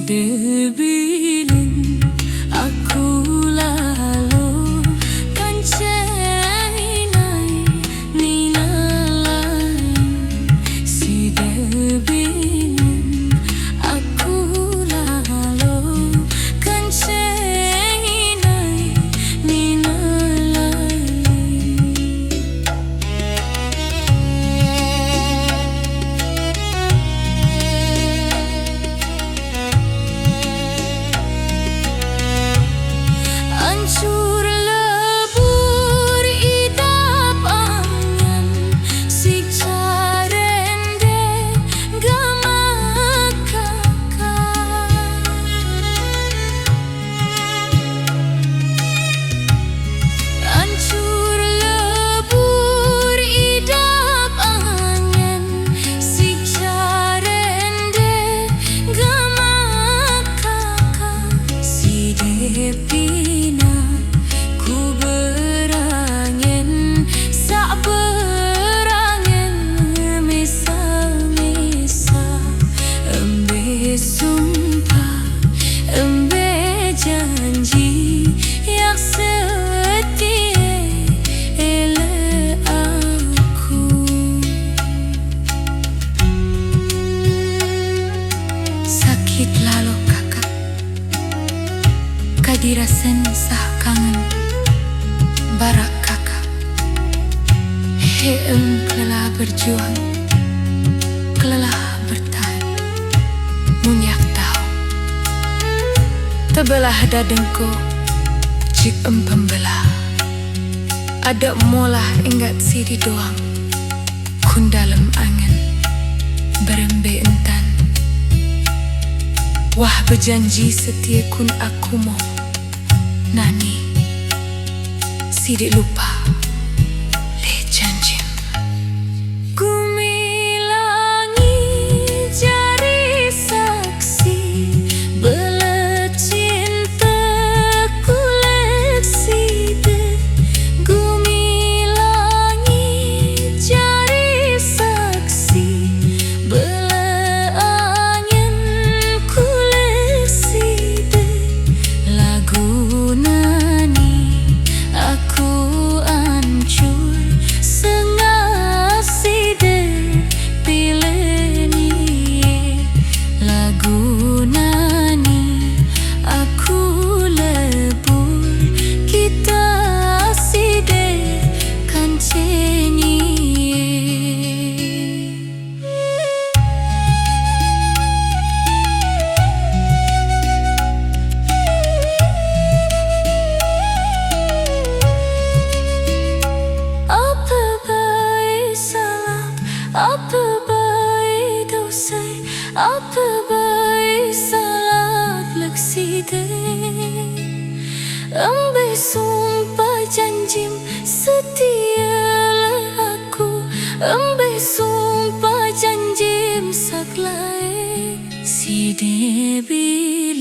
debilin aku lalu kancenai ninalai si debilin aku lalu kancenai ninalai. Hancur lebur idap angan siksa rende gamak kakak. Hancur lebur idap angan siksa rende gamak kakak. Si depina ku berangin sak berangin mesa-mesa embe sumpah embe janji yang setia ele aku. Sakit lalu kakak kadirasen sah kangen barak kakak. Heem kelelah berjuang, kelelah bertahan. Munyak tahu tebelah dadengku jik pembelah. Ada molah ingat siri doang kun dalam angin berembe entan. Wah berjanji setia kun aku mau nani sidik lupa le janjim. Kumilangi jari saksi belet cinta koleksi deh. Kumilangi jari saksi belet angin koleksi deh. Lagu nani aku hancur sengasi deh pileni. Lagu nani aku lebur kita side kanceni. Apa baik salah, apa baik dosa, apa baik salah leksi deh. Embe sumpah janjim setialah aku. Embe sumpah janjim saklai si debi